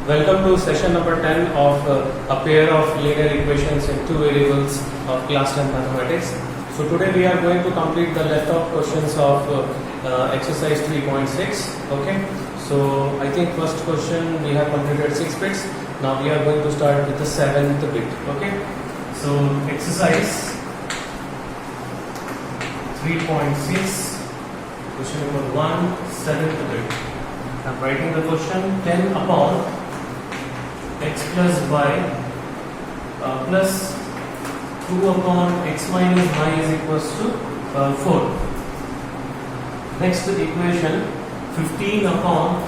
Welcome to session number 10 of a pair of linear equations in two variables of class 10 mathematics. So today we are going to complete the left of questions of exercise 3.6. Okay. So I think first question we have completed 6 bits. Now we are going to start with the 7th bit. Okay. So exercise 3.6, question number 1, 7th bit. I am writing the question: 10 upon x plus y plus 2 upon x minus y is equals to 4. Next equation: 15 upon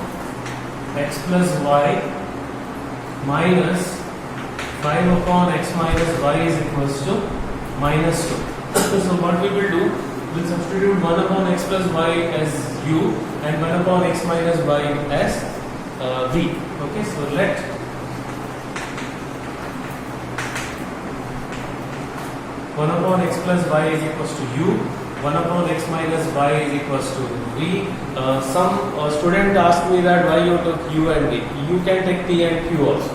x plus y minus 5 upon x minus y is equals to minus 2. So what we will do, we will substitute 1 upon x plus y as u and 1 upon x minus y as v. Okay, so let 1 upon x plus y is equals to u, 1 upon x minus y is equals to v. Some student asked me that why you took u and v. You can take p and q also.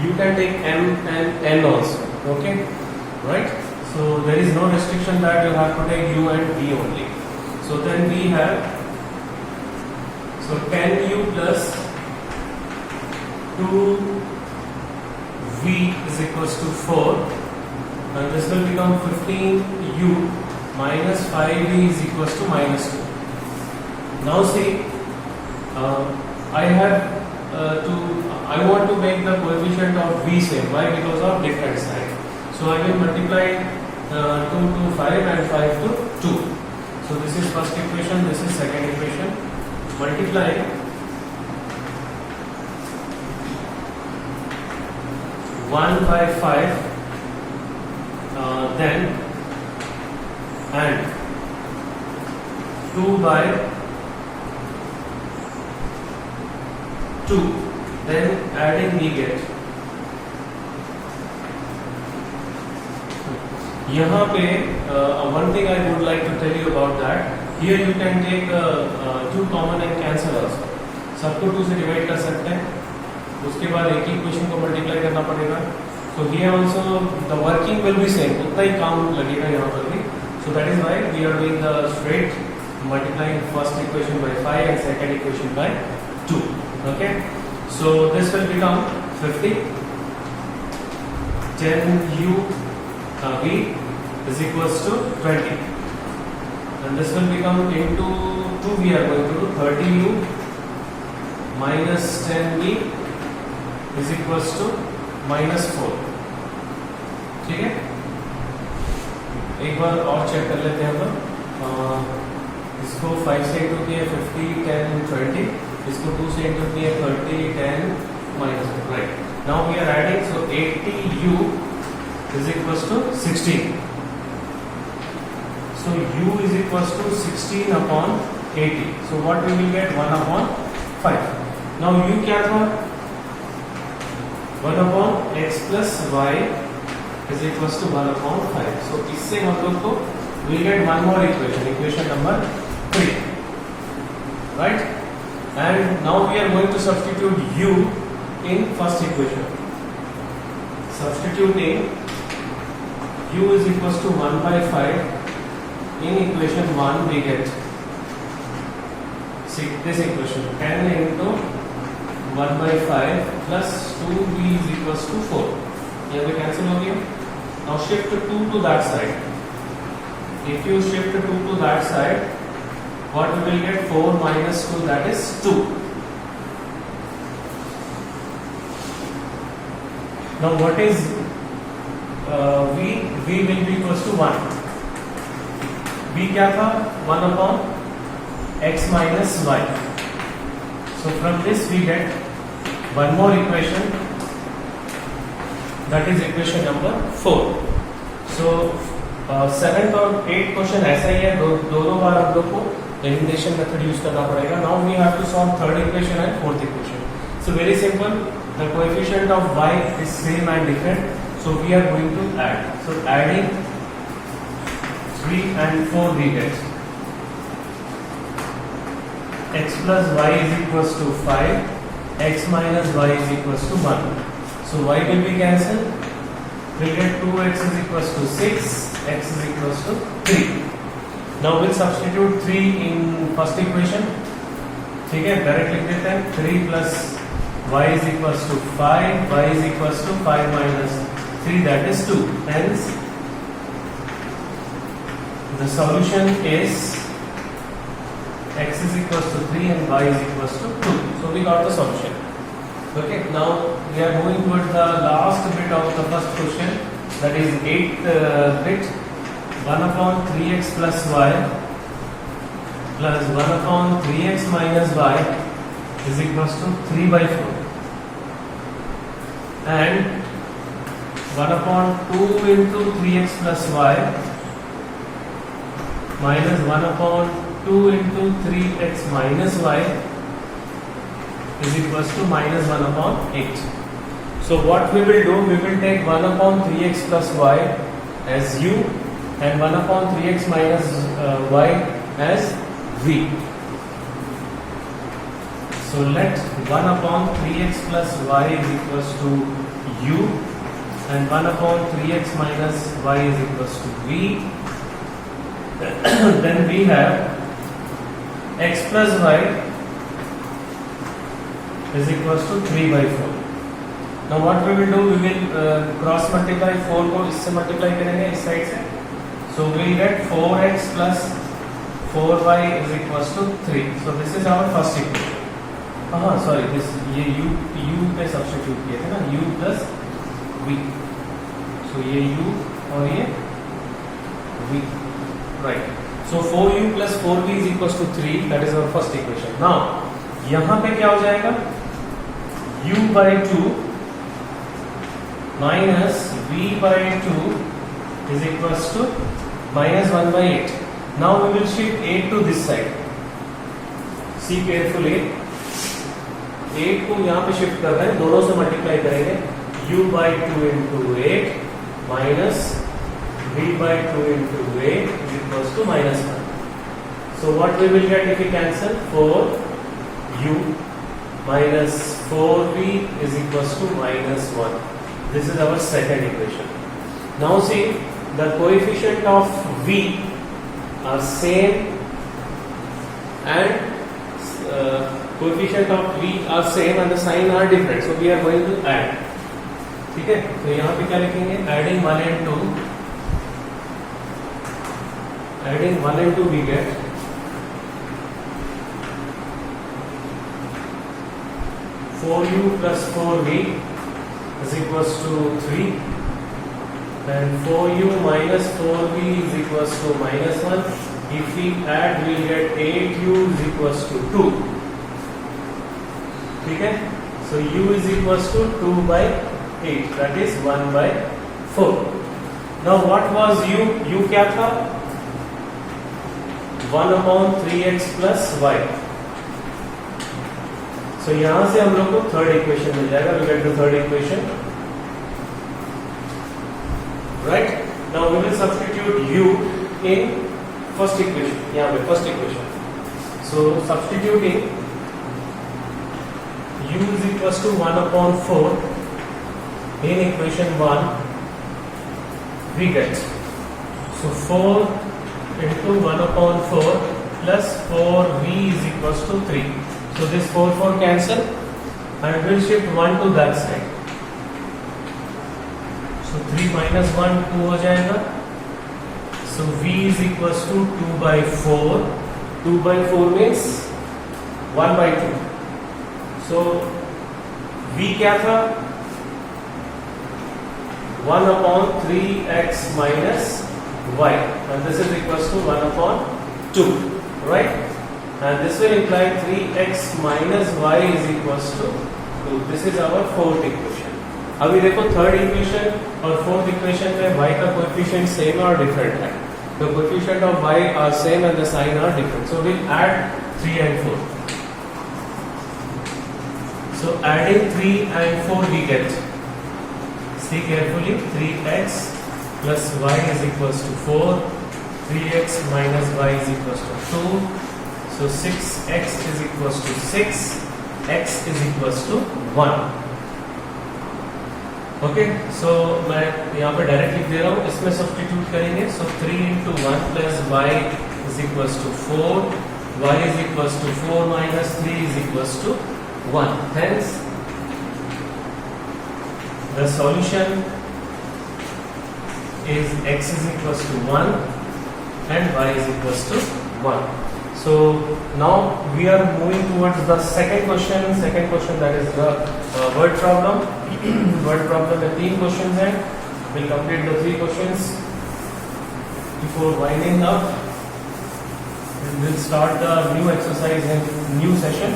You can take m and n also. Okay, right? So there is no restriction that you have to take u and v only. So then we have 10u plus 2v is equals to 4. And this will become 15u minus 5v is equals to minus 2. Now see, I want to make the coefficient of v same. Why? Because of different side. So I will multiply 2 to 5 and 5 to 2. So this is first equation, this is second equation. Multiply 1 by 5. Then and 2 by 2, then adding we get यहाँ पे one thing I would like to tell you about that. Here you can take 2 common and cancel also. सबको 2 से divide कर सकते हैं, उसके बाद एक ही इक्वेशन को मल्टीप्लाई करना पड़ेगा. So here also the working will be same, उतना ही काम लगेगा यहाँ पर भी. So that is why we are doing the straight multiplying first equation by 5 and second equation by 2. Okay. So this will become 50. 10u v is equals to 20. And this will become into 2 we are going to do 30u minus 10v is equals to minus 4. ठीक है, एक बार और check कर लेते हैं हम लोग. इसको 5 से इंटू किए 50, 10, 20. इसको 2 से इंटू किए 30, 10, minus 4. Right. Now we are adding, so 80u is equals to 16. So u is equals to 16 upon 80. So what we will get? 1 upon 5. Now u क्या था? 1 upon x plus y is equals to 1 upon 5. So इससे हम लोग को we get one more equation, equation number 3, right? And now we are going to substitute u in first equation. Substituting u is equals to 1 by 5 in equation 1 we get, see this equation, 10 into 1 by 5 plus 2v is equals to 4. यहाँ पे cancel हो गया. Now shift 2 to that side. If you shift 2 to that side, what we will get? 4 minus 2, that is 2. Now what is v? V will be equals to 1. v क्या था? 1 upon x minus y. So from this we get one more equation, that is equation number 4. So 7th और 8th question ऐसा ही है, दोनों बार आप लोग को elimination method use करना पड़ेगा. Now we have to solve third equation and fourth equation. So very simple, the coefficient of y is same and different, so we are going to add. So adding 3 and 4 we get x plus y is equals to 5 x minus y is equals to 1. So y will be cancelled. We'll get 2x is equals to 6, x is equals to 3. Now we'll substitute 3 in first equation. ठीक है, direct लिख देते हैं. 3 plus y is equals to 5, y is equals to 5 minus 3, that is 2. Hence, the solution is x is equals to 3 and y is equals to 2. So we got the solution. Okay, now we are moving towards the last bit of the first question, that is 8th bit. 1 upon 3x plus y plus 1 upon 3x minus y is equals to 3 by 4. And 1 upon 2 into 3x plus y minus 1 upon 2 into 3x minus y is equals to minus 1 upon 8. So what we will do, we will take 1 upon 3x plus y as u and 1 upon 3x minus y as v. So let 1 upon 3x plus y is equals to u and 1 upon 3x minus y is equals to v. Then we have x plus y is equals to 3 by 4. Now what we will do, we will cross multiply 4 को इससे multiply करेंगे इस side से. So we will get 4x plus 4y is equals to 3. So this is our first equation. हाँ sorry, this ये u पे substitute किए थे ना, u plus v. So ये u और ये v, right. So 4u plus 4v is equals to 3. That is our first equation. Now यहाँ पे क्या हो जाएगा? u by 2 minus v by 2 is equals to minus 1 by 8. Now we will shift 8 to this side. See carefully. 8 को यहाँ पे shift कर रहे हैं, दोनों से मल्टीप्लाई करेंगे. u by 2 into 8 minus v by 2 into 8 is equals to minus 1. So what we will get if we cancel? 4u minus 4v is equals to minus 1. This is our second equation. Now see, the coefficient of v are same and coefficient of v are same and the sign are different. So we are going to add. ठीक है, तो यहाँ पे क्या लिखेंगे? Adding 1 and 2. Adding 1 and 2 we get 4u plus 4v is equals to 3 and 4u minus 4v is equals to minus 1. If we add, we will get 8u is equals to 2. ठीक है, so u is equals to 2 by 8, that is 1 by 4. Now what was u? u क्या था? 1 upon 3x plus y. So यहाँ से हम लोग को third equation मिल जाएगा. We get the third equation. Right? Now we will substitute u in first equation. यहाँ पे first equation. So substituting u is equals to 1 upon 4 in equation 1 we get. So 4 into 1 upon 4 plus 4v is equals to 3. So this 4 cancel and we'll shift 1 to that side. So 3 minus 1 2 हो जाएगा. So v is equals to 2 by 4. 2 by 4 means 1 by 2. So v क्या था? 1 upon 3x minus y and this is equals to 1 upon 2, right? And this will imply 3x minus y is equals to 2. This is our fourth equation. अभी देखो third equation और fourth equation में y का coefficient same और different है. The coefficient of y are same and the sign are different. So we'll add 3 and 4. So adding 3 and 4 we get. See carefully. 3x plus y is equals to 4. 3x minus y is equals to 2. So 6x is equals to 6 x is equals to 1. Okay, सो मैं यहाँ पे direct लिख दे रहा हूँ, इसमें substitute करेंगे. सो 3 into 1 plus y is equals to 4, y is equals to 4 minus 3 is equals to 1. Hence, the solution is x is equals to 1 and y is equals to 1. So now we are moving towards the second question. Second question, that is the word problem. Word problem में 3 questions हैं. We'll complete the 3 questions before winding up. And we'll start the new exercise in new session.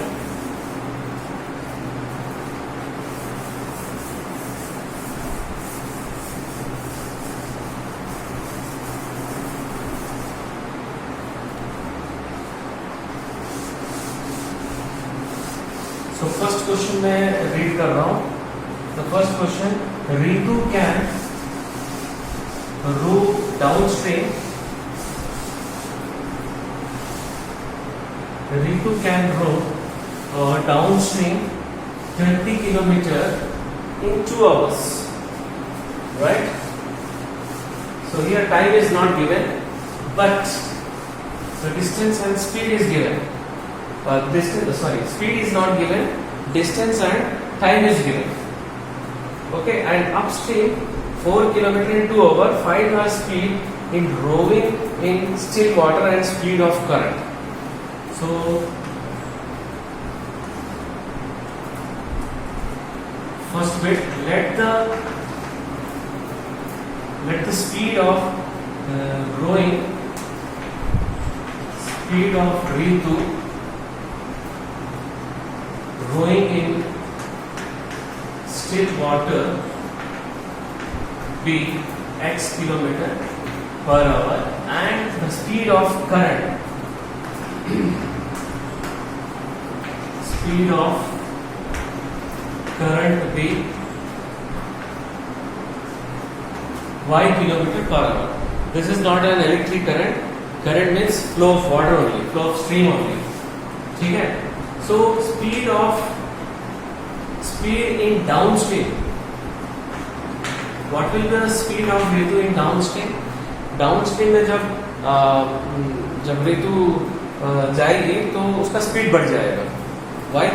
So first question मैं read कर रहा हूँ. The first question: Ritu can row downstream. Ritu can row downstream 20 kilometer in 2 hours. Right? So here time is not given, but the distance and speed is given. Speed is not given, distance and time is given. Okay, and upstream 4 kilometer in 2 hours, find her speed in rowing in still water and speed of current. So first bit, let the speed of rowing, speed of Ritu rowing in still water be x kilometer per hour, and the speed of current be y kilometer per hour. This is not an electric current. Current means flow of water only, flow of stream only. ठीक है? So speed in downstream. What will be the speed of Ritu in downstream? Downstream में जब Ritu जाएगी तो उसका speed बढ़ जाएगा. Why?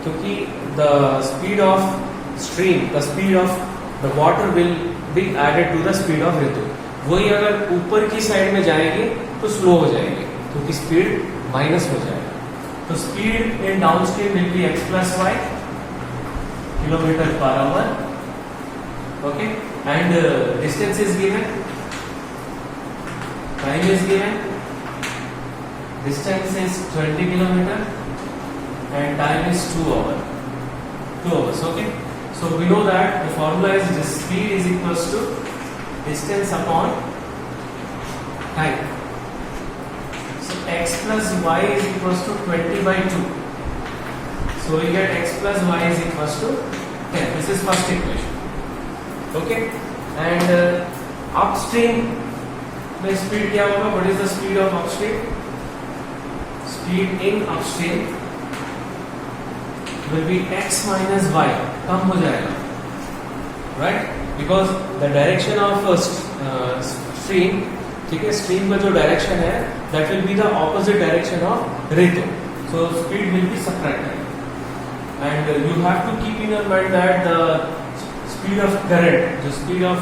क्योंकि the speed of stream, the speed of the water will be added to the speed of Ritu. वही अगर ऊपर की साइड में जाएगी तो स्लो हो जाएगी, क्योंकि स्पीड माइनस हो जाएगा. तो speed in downstream will be x plus y kilometer per hour. Okay, and distance is given, time is given. Distance is 20 kilometer and time is 2 hours. 2 hours. Okay, so we know that the formula is this: speed is equals to distance upon time. So x plus y is equals to 20 by 2. So we get x plus y is equals to 10. This is first equation. Okay, and upstream में speed क्या होगा? What is the speed of upstream? Speed in upstream will be x minus y. कम हो जाएगा, right? Because the direction of stream, ठीक है, stream का जो direction है, that will be the opposite direction of Ritu. So speed will be subtracted, and you have to keep in your mind that the speed of current, जो speed of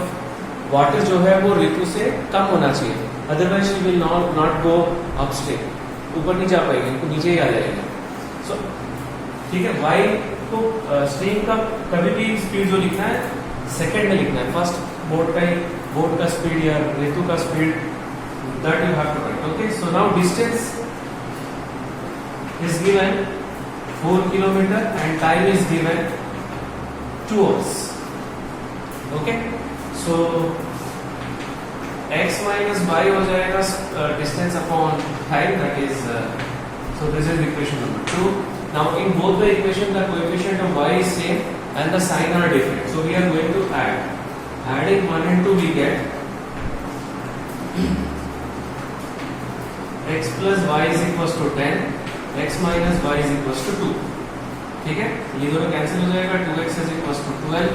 water जो है वो Ritu से कम होना चाहिए. Otherwise she will not go upstream. ऊपर नहीं जा पाएगी, तो नीचे ही आ जाएगी. So ठीक है, y को stream का कभी भी speed जो लिखना है सेकेंड में लिखना है. फर्स्ट बोट का स्पीड या Ritu का speed, that you have to write. Okay, so now distance is given 4 kilometer and time is given 2 hours. Okay, so x minus y हो जाएगा distance upon time, that is so this is equation number 2. Now in both the equation the coefficient of y is same and the sign are different, so we are going to add. Adding 1 and 2 we get x plus y is equals to 10, x minus y is equals to 2. ठीक है, ये दोनों cancel हो जाएगा, 2x is equals to 12,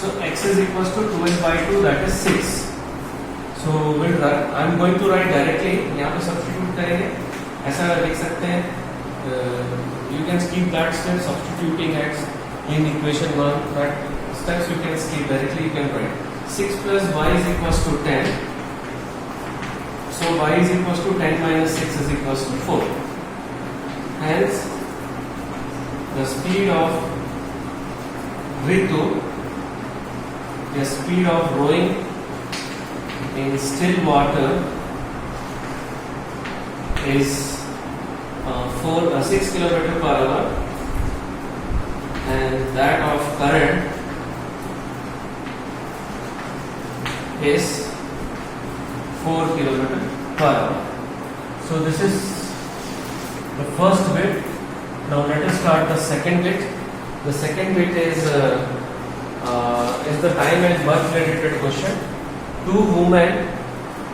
so x is equals to 12 by 2, that is 6. So we'll write, I am going to write directly, यहाँ पे substitute करेंगे, ऐसा लिख सकते हैं, you can skip that step, substituting x in equation 1, that steps you can skip, directly you can write 6 plus y is equals to 10, so y is equals to 10 minus 6 is equals to 4, hence the speed of Ritu, the speed of rowing in still water is 6 km per hour, and that of current is 4 km per hour. So this is the first bit. Now let us start the second bit. The second bit is the time and work related question. 2 women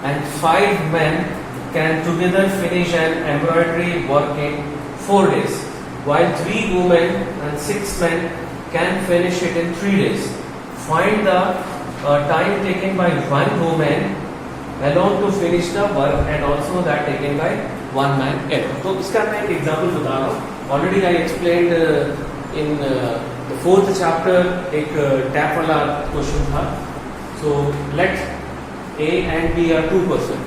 and 5 men can together finish an embroidery work in 4 days, while 3 women and 6 men can finish it in 3 days. Find the time taken by 1 woman alone to finish the work and also that taken by 1 man alone. तो इसका मैं एक example बता रहा हूँ. Already I explained in the 4th chapter एक tap वाला question था. So let A and B are 2 person.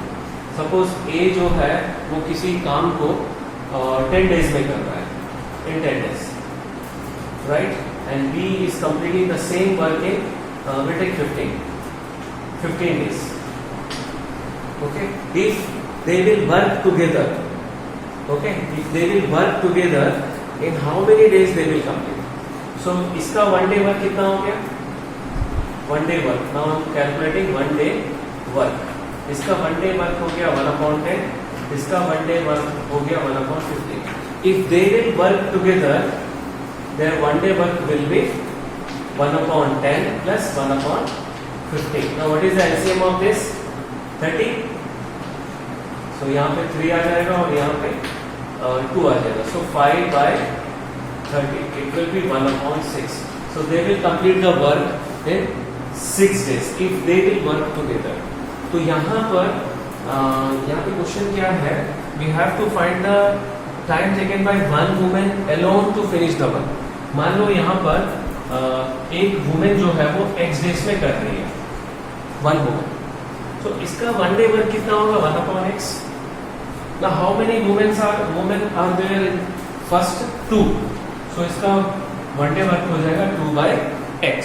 Suppose A जो है वो किसी काम को 10 days में कर रहा है, in 10 days, right? And B is completing the same work in will take 15 days. Okay, if they will work together, okay, if they will work together, in how many days they will complete? So इसका 1 day work कितना हो गया? 1 day work. Now I'm calculating 1 day work. इसका 1 day work हो गया 1/10. इसका 1 day work हो गया 1/15. If they will work together, their 1 day work will be 1/10 plus 1/15. Now what is the LCM of this? 30. So यहाँ पे 3 आ जाएगा और यहाँ पे 2 आ जाएगा. So 5 by 30. It will be 1/6. So they will complete the work in 6 days if they will work together. तो यहाँ पे क्वेश्चन क्या है? We have to find the time taken by 1 woman alone to finish the work. मान लो यहाँ पर एक women जो है वो x days में कर रही है, 1 woman. तो इसका 1 day work कितना होगा? 1/x. Now how many women are there in first 2? So इसका 1 day work हो जाएगा 2 by x.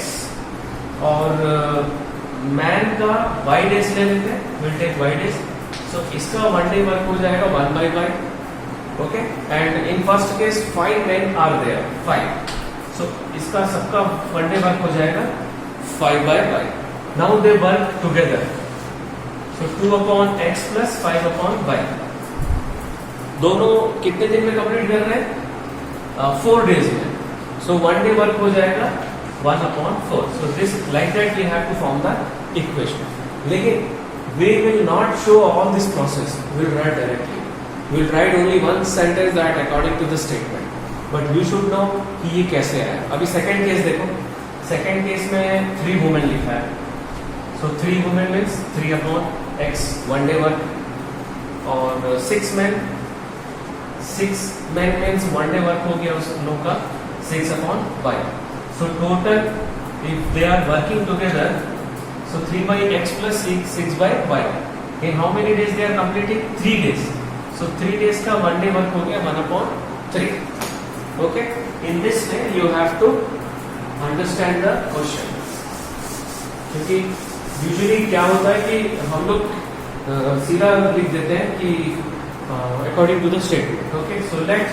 और मैन का y days ले लेते हैं, will take y days. So इसका 1 day work हो जाएगा 1 by y. Okay, and in first case 5 men are there, 5. So इसका सबका 1 day work हो जाएगा 5 by y. Now they work together. So 2/x plus 5/y. दोनों कितने दिन में कंप्लीट कर रहे हैं? 4 days में. So 1 day work हो जाएगा 1/4. So this like that we have to form the equation. लेकिन we will not show all this process. We will write directly. We will write only one sentence that according to the statement. But you should know कि ये कैसे आया. अभी second case देखो. Second case में 3 women लिखा है. So 3 women means 3/x 1 day work. और 6 men means 1 day work हो गया उस लोग का 6/y. So total if they are working together, so 3 by x plus 6 by y. In how many days they are completing? 3 days. So 3 days का 1 day work हो गया 1/3. Okay. In this way you have to understand the question. क्योंकि usually क्या होता है कि हम लोग सीधा लिख देते हैं कि according to the statement. Okay. So let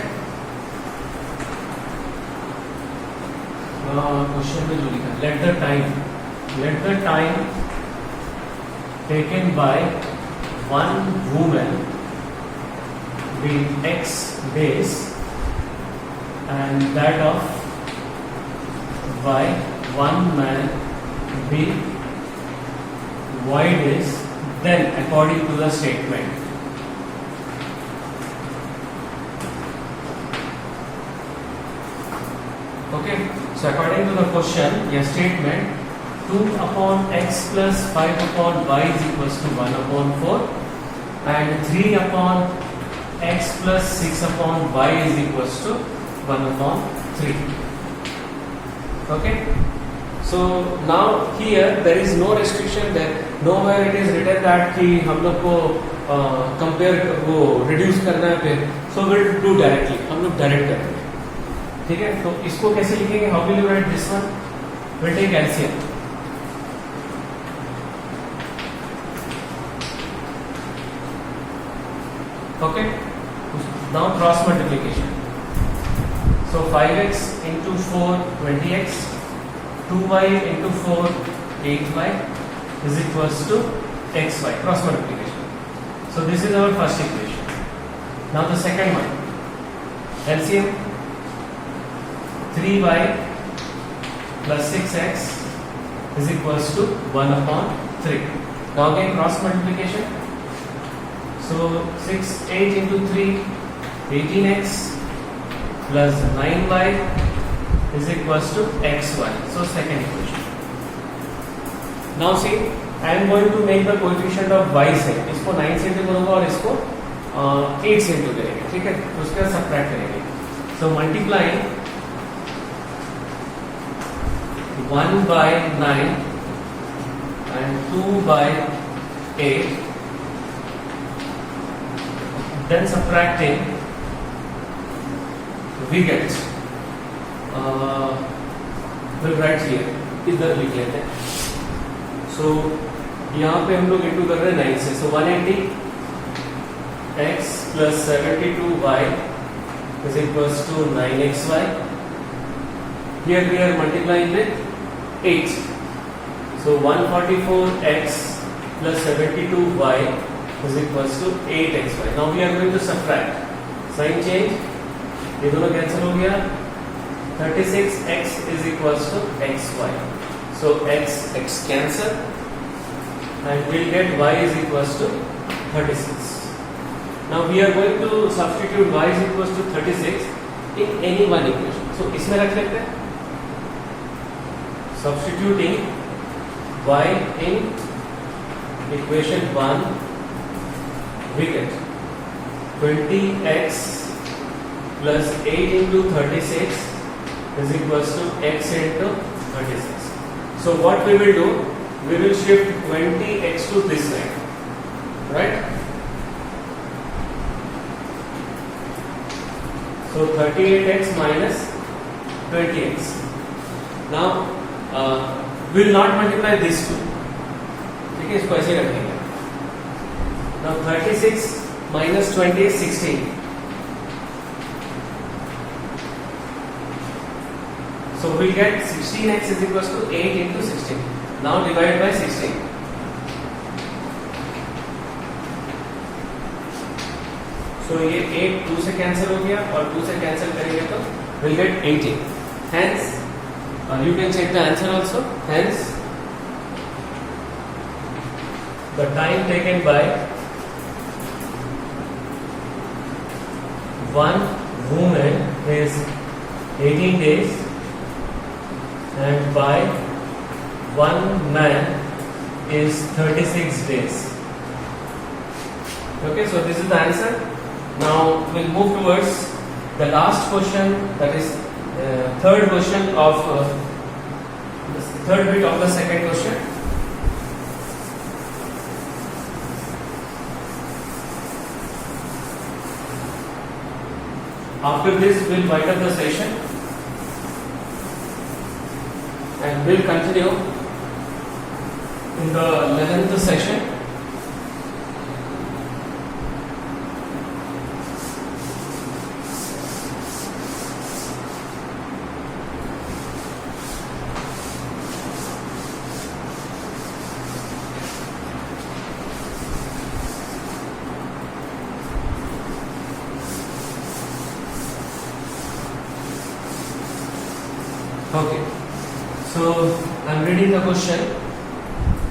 question में जो लिखा है, let the time taken by 1 woman be x days and that of by 1 man be y days, then according to the statement. Okay, so according to the question, your statement 2 upon x plus 5 upon y is equals to 1 upon 4 and 3 upon x plus 6 upon y is equals to 1 upon 3. Okay, so now here there is no restriction there, nowhere it is written that कि हम लोग को compare वो reduce करना है फिर, so we'll do directly, हम लोग डायरेक्ट करेंगे. ठीक है, तो इसको कैसे लिखेंगे? How will you write this one? Will take LCM. Okay, now cross multiplication. So 5x into 4 20x, 2y into 4 8y is equals to xy. Cross multiplication. So this is our first equation. Now the second one, LCM 3y plus 6x is equals to 1 upon 3. Now again cross multiplication. So 8 into 3 18x plus 9y is equals to xy. So second equation. Now see, I am going to make the coefficient of y से इसको 9 से into करूँगा और इसको 8 से into करेंगे. ठीक है, उसके बाद सबट्रैक्ट करेंगे. So multiplying 1 by 9 and 2 by 8, then subtracting we get we'll write here, इधर लिख लेते हैं. So यहाँ पे हम लोग इंटू कर रहे हैं 9 से. So 180 x plus 72y is equals to 9xy. Here we are multiplying with 8. So 144x plus 72y is equals to 8xy. Now we are going to subtract. Sign change. ये दोनों कैंसिल हो गया. 36x is equals to xy. So x cancel and we'll get y is equals to 36. Now we are going to substitute y is equals to 36 in any one equation. So इसमें रख लेते हैं. Substituting y in equation 1, we get 20x plus 8 into 36 is equals to x into 36. So what we will do, we will shift 20x to this side, right? So 38x minus 20x. Now we will not multiply these two. ठीक है, इसको ऐसे रखेंगे. Now 36 minus 20 is 16. So we get 16x is equals to 8 into 16. Now divide by 16. So ये 8 2 से cancel हो गया और 2 से कैंसिल करेंगे तो we'll get 18. Hence you can check the answer also. Hence the time taken by one woman is 18 days and by one man is 36 days. Okay, so this is the answer. Now we'll move towards the last question, that is third question of the third bit of the second question. After this we'll wind up the session and we'll continue in the 11th session. Okay, so I'm reading the question.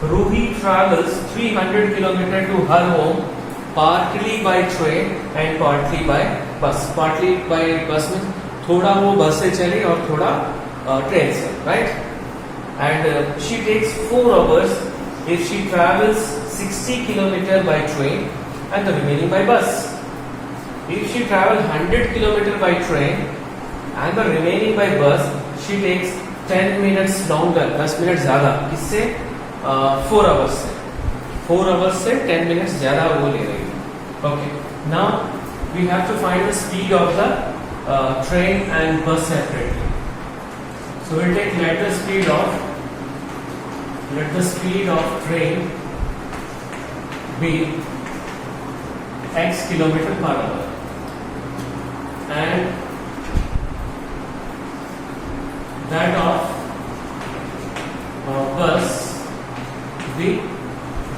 Ruhi travels 300 km to her home, partly by train and partly by bus. Partly by bus means थोड़ा वो बस से चली और थोड़ा train से, right? And she takes 4 hours if she travels 60 km by train and the remaining by bus. If she travels 100 km by train and the remaining by bus, she takes 10 minutes longer, 10 minute ज्यादा, किससे? 4 hours से, 4 hours से 10 minutes ज्यादा वो ले रही है। Okay, now we have to find the speed of the train and bus separately. So we'll take let the speed of train be x kilometer per hour and that of bus be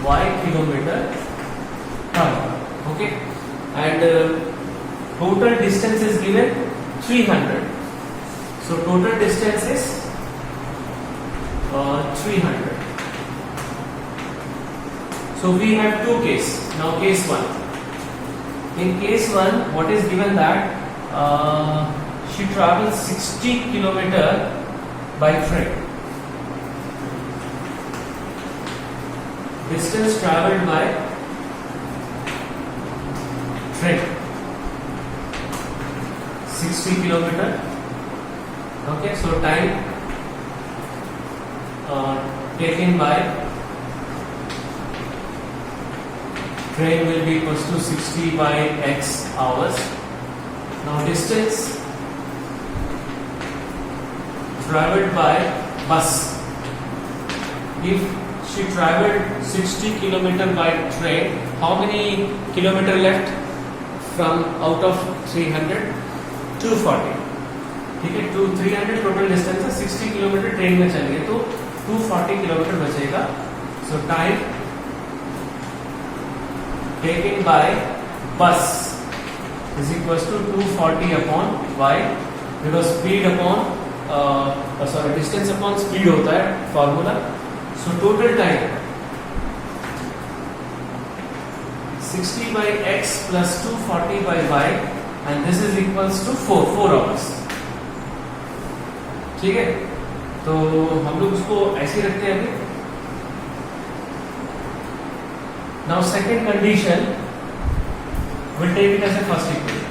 y kilometer per hour. Okay, and total distance is given 300. So total distance is 300. So we have two cases. Now case 1. In case 1, what is given that she travels 60 km by train. Distance traveled by train 60 km. Okay, so time taken by train will be equals to 60 by x hours. Now distance traveled by bus. If she traveled 60 km by train, how many kilometer left from out of 300? 240. ठीक है, 300 total distance है, 60 kilometre train में चलिए तो 240 kilometre बचेगा. So time taken by bus is equal to 240 upon y, because speed upon sorry distance upon speed होता है formula. So total time 60 by x plus 240 by y and this is equals to 4 hours. ठीक है, तो हम लोग उसको ऐसे रखते हैं अभी. Now second condition will take it as a first equation.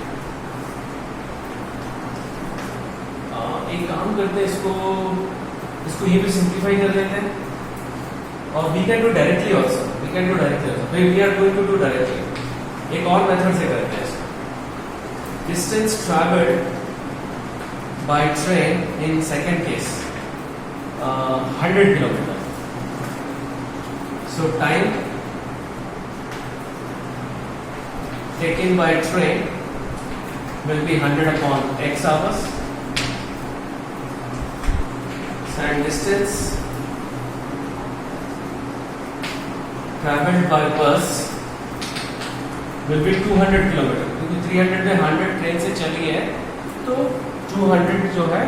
एक काम करते हैं, इसको ये भी सिंप्लीफाई कर देते हैं और we can do directly also. We are going to do directly. एक और मेथड से करते हैं इसको. Distance travelled by train in second case 100 kilometer. So time taken by train will be 100 upon x hours and distance traveled by bus will be 200 kilometer. क्योंकि 300 में 100 train से चली है तो 200 जो है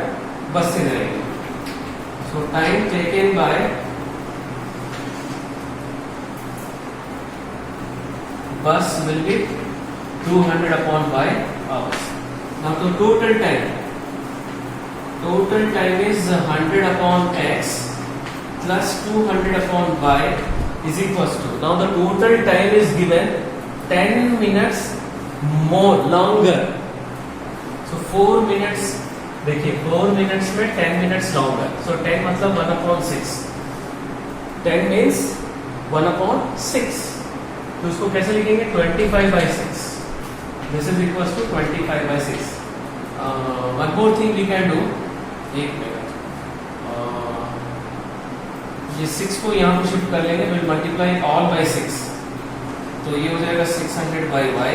बस से जाएगी. So time taken by bus will be 200 upon y hours. Now तो total time is 100 upon x plus 200 upon y is equals to. Now the total time is given 10 minutes more longer. So 4 minutes, देखिए 4 minutes में 10 minutes longer. So 10 मतलब 1/6. 10 means 1/6. तो इसको कैसे लिखेंगे? 25/6. This is equals to 25/6. One more thing we can do. एक minute. ये 6 को यहाँ पे शिफ्ट कर लेंगे. We'll multiply all by 6. तो ये हो जाएगा 600 by y.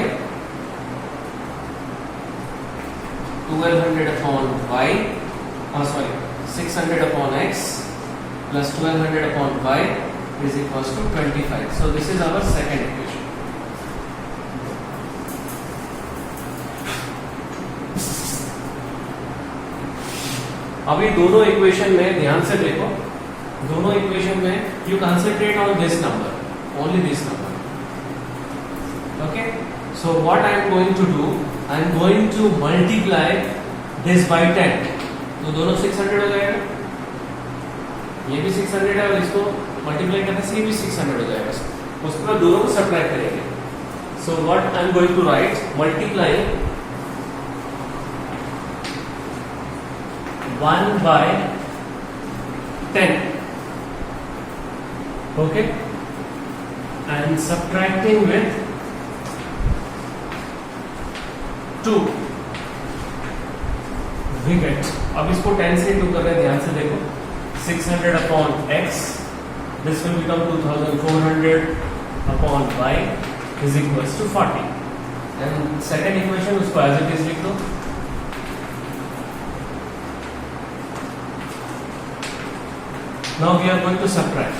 1200 upon y, sorry, 600 upon x plus 1200 upon y is equals to 25. So this is our second equation. अभी दोनों इक्वेशन में ध्यान से देखो. दोनों इक्वेशन में you concentrate on this number, only this number. Okay. So what I am going to do, I am going to multiply this by 10, तो दोनों 600 हो जाएगा, ये भी 600 है और इसको मल्टीप्लाई करने से ये भी 600 हो जाएगा, उसके बाद दोनों को सब्ट्रैक्ट करेंगे. So what I am going to write, multiply 1 by 10, okay, and subtracting with 2, we get, अब इसको 10 से 2 कर रहे हैं, ध्यान से देखो, 600 upon x, this will become 2400 upon y is equals to 40, and second equation उसको as it is लिख दो. Now we are going to subtract.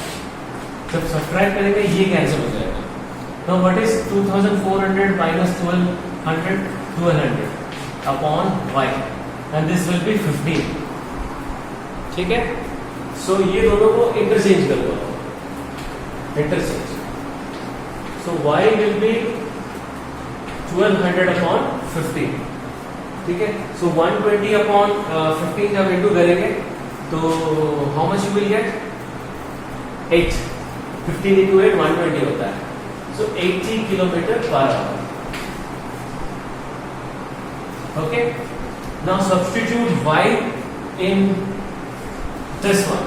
जब subtract करेंगे ये कैंसिल हो जाएगा. Now what is 2400 minus 1200? 1200 upon y, and this will be 15. ठीक है? So ये दोनों को इंटरचेंज कर दो. Interchange. So y will be 1200 upon 15. ठीक है? So 120 upon 15 जब इंटू करेंगे तो how much you will get? 8. 15 into 8 120 होता है. So 80 kilometre per hour. Okay. Now substitute y in this one.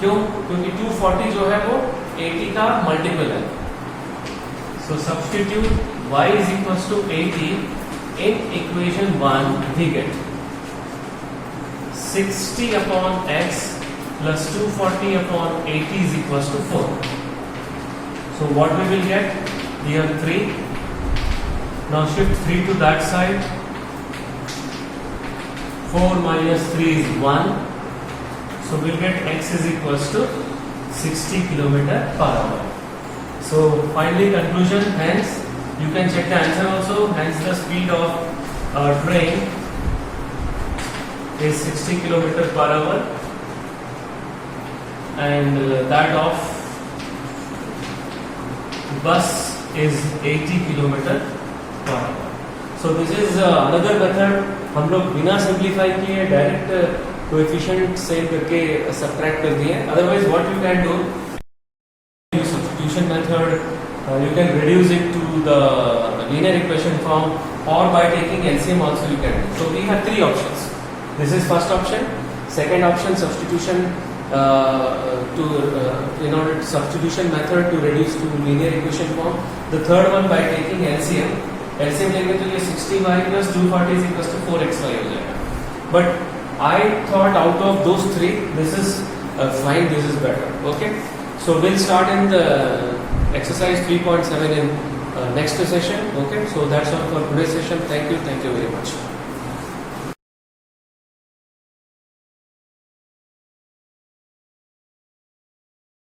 क्यों? क्योंकि 240 जो है वो 80 का मल्टीपल है. So substitute y is equals to 80 in equation 1. We get 60 upon x plus 240 upon 80 is equals to 4. So what we will get? Here 3. Now shift 3 to that side. 4 minus 3 is 1. So we'll get x is equals to 60 kilometer per hour. So finally conclusion, hence you can check the answer also. Hence the speed of train is 60 kilometer per hour, and that of bus is 80 kilometer per hour. So this is another method. हम लोग बिना simplify किए direct coefficient से करके subtract कर दिए. Otherwise what you can do, use substitution method, you can reduce it to the linear equation form, or by taking LCM also you can do. So we have three options. This is first option. Second option, substitution in order to substitution method to reduce to linear equation form. The third one by taking LCM. LCM लेंगे तो ये 60y plus 240 is equals to 4xy हो जाएगा. But I thought out of those three, this is fine. This is better. Okay. So we'll start in the exercise 3.7 in next session. Okay. So that's all for today's session. Thank you very much.